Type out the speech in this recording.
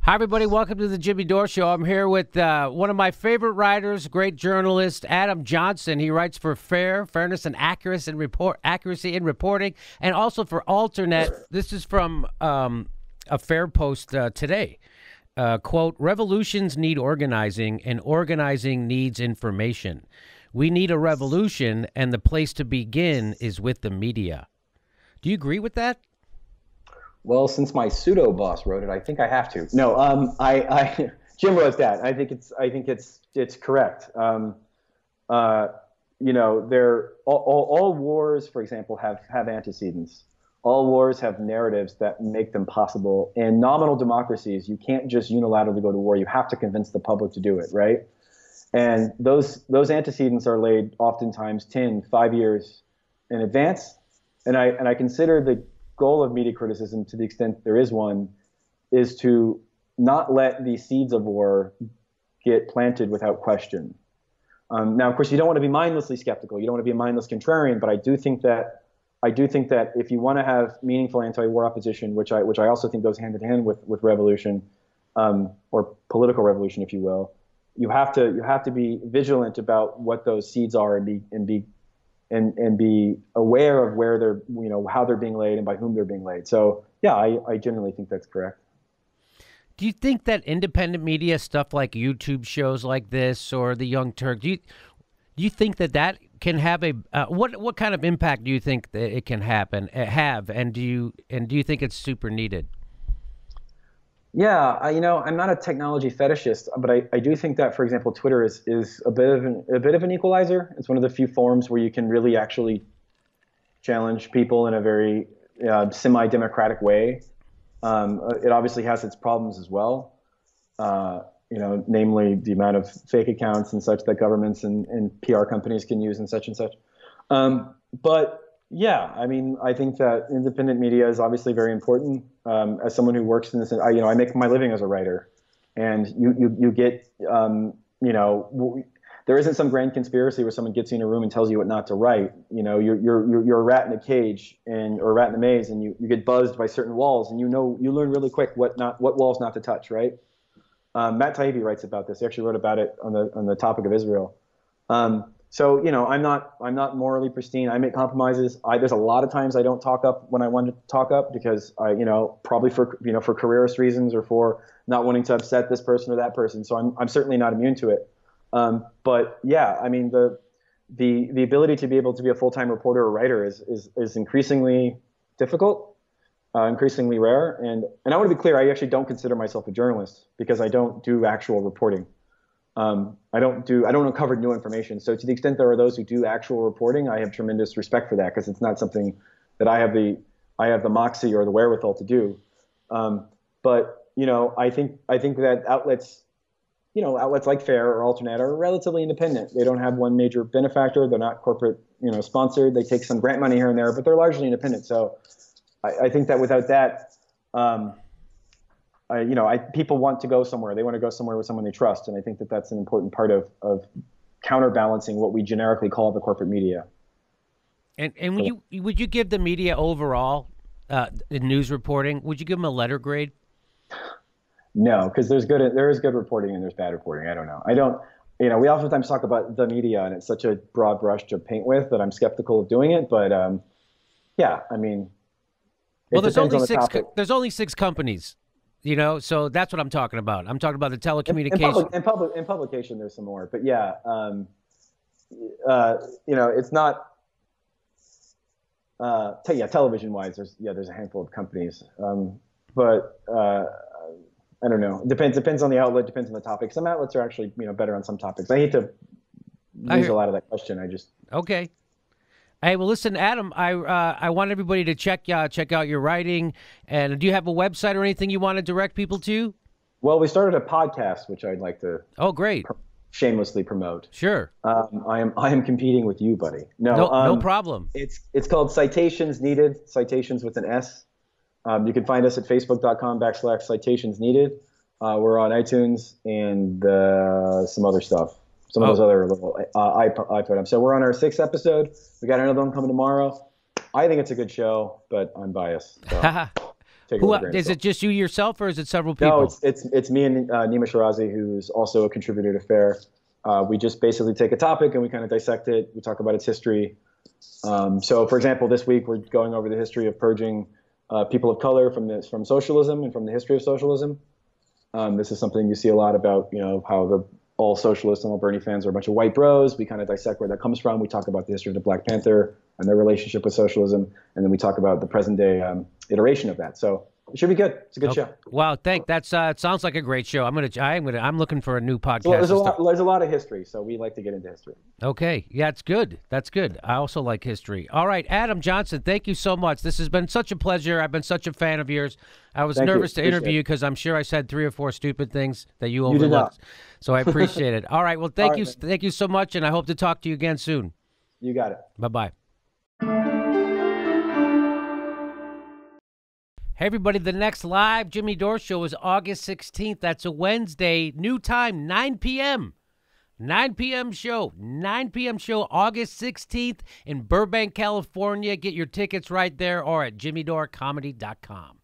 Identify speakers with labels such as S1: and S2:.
S1: Hi, everybody. Welcome to the Jimmy Dore Show. I'm here with one of my favorite writers, great journalist, Adam Johnson. He writes for Fairness and Accuracy in Reporting, and also for Alternate. This is from a Fair post today. Quote, revolutions need organizing, and organizing needs information. We need a revolution, and the place to begin is with the media. Do you agree with that?
S2: Well, since my pseudo boss wrote it, I think I have to. No, Jim wrote that. I think it's correct. You know, all wars, for example, have antecedents. All wars have narratives that make them possible. In nominal democracies, you can't just unilaterally go to war. You have to convince the public to do it, right? And those antecedents are laid oftentimes 10, 5 years in advance. And I consider the goal of media criticism, to the extent there is one, is to not let the seeds of war get planted without question. Now, of course, you don't want to be mindlessly skeptical. You don't want to be a mindless contrarian. But I do think that if you want to have meaningful anti-war opposition, which I also think goes hand in hand with revolution, or political revolution, if you will, you have to be vigilant about what those seeds are and be aware of where they're, you know, how they're being laid and by whom they're being laid. So yeah, I generally think that's correct.
S1: Do you think that independent media stuff like YouTube shows like this or the Young Turk, do you think that can have a what kind of impact do you think that it can have, and do you think it's super needed?
S2: Yeah, you know, I'm not a technology fetishist, but I do think that, for example, Twitter is a bit of an equalizer. It's one of the few forums where you can really actually challenge people in a very semi-democratic way. It obviously has its problems as well, you know, namely the amount of fake accounts and such that governments and PR companies can use and such and such. But yeah, I mean, I think that independent media is obviously very important. As someone who works in this, I make my living as a writer, and you get, you know, there isn't some grand conspiracy where someone gets you in a room and tells you what not to write. You know, you're a rat in a cage or a rat in a maze, and you get buzzed by certain walls, and you learn really quick what walls not to touch, right? Matt Taibbi writes about this. He actually wrote about it on the topic of Israel. So, you know, I'm not morally pristine. I make compromises. There's a lot of times I don't talk up when I want to talk up because you know, probably for careerist reasons or for not wanting to upset this person or that person. So I'm certainly not immune to it. But yeah, I mean, the ability to be able to be a full-time reporter or writer is increasingly difficult, increasingly rare. And I want to be clear, I actually don't consider myself a journalist because I don't do actual reporting. I don't uncover new information. So to the extent there are those who do actual reporting, I have tremendous respect for that because it's not something that I have the moxie or the wherewithal to do. But you know, I think that outlets like Fair or Alternate are relatively independent. They don't have one major benefactor. They're not corporate, you know, sponsored. They take some grant money here and there, but they're largely independent. So I think that without that, people want to go somewhere. They want to go somewhere with someone they trust, and I think that that's an important part of counterbalancing what we generically call the corporate media.
S1: And would you give the media overall, in news reporting, would you give them a letter grade?
S2: No, because there is good reporting and there's bad reporting. I don't know. You know, we oftentimes talk about the media, and it's such a broad brush to paint with that I'm skeptical of doing it. But yeah, I mean,
S1: well, there's only six companies. You know, so that's what I'm talking about. I'm talking about the telecommunications.
S2: In publication, there's some more, but yeah, you know, it's not. Television-wise, there's a handful of companies, but I don't know. It depends on the outlet. Depends on the topic. Some outlets are actually, you know, better on some topics. I hate to use a lot of that question.
S1: Okay. Hey, well, listen, Adam, I want everybody to check out your writing. And do you have a website or anything you want to direct people to?
S2: Well, we started a podcast, which I'd like to shamelessly promote.
S1: Sure.
S2: I am competing with you, buddy.
S1: No problem.
S2: It's called Citations Needed, citations with an S. You can find us at facebook.com/citations needed. We're on iTunes and some other stuff. Some of those other little iPod. So we're on our 6th episode. We got another one coming tomorrow. I think it's a good show, but I'm biased. So. take it with a grain of
S1: Is
S2: salt.
S1: it just you yourself, or is it several people?
S2: No, it's me and Nima Shirazi, who's also a contributor to FAIR. We just basically take a topic and we kind of dissect it. We talk about its history. So, for example, this week we're going over the history of purging people of color from socialism and from the history of socialism. This is something you see a lot about, how all socialists and all Bernie fans are a bunch of white bros. We kind of dissect where that comes from. We talk about the history of the Black Panther and their relationship with socialism, and then we talk about the present day iteration of that. So it should be good. It's a good show.
S1: Wow, it sounds like a great show. I'm looking for a new podcast.
S2: So there's a lot of history, so we like to get into history.
S1: Okay, yeah, it's good. That's good. I also like history. All right, Adam Johnson, thank you so much. This has been such a pleasure. I've been such a fan of yours. I was nervous to interview you because I'm sure I said 3 or 4 stupid things that you overlooked.
S2: You did not.
S1: So I appreciate it. All right, well, thank you so much, and I hope to talk to you again soon.
S2: You got it.
S1: Bye-bye. Hey, everybody, the next live Jimmy Dore show is August 16th. That's a Wednesday. New time, 9 p.m. 9 p.m. show. 9 p.m. show, August 16th in Burbank, California. Get your tickets right there or at jimmydorcomedy.com.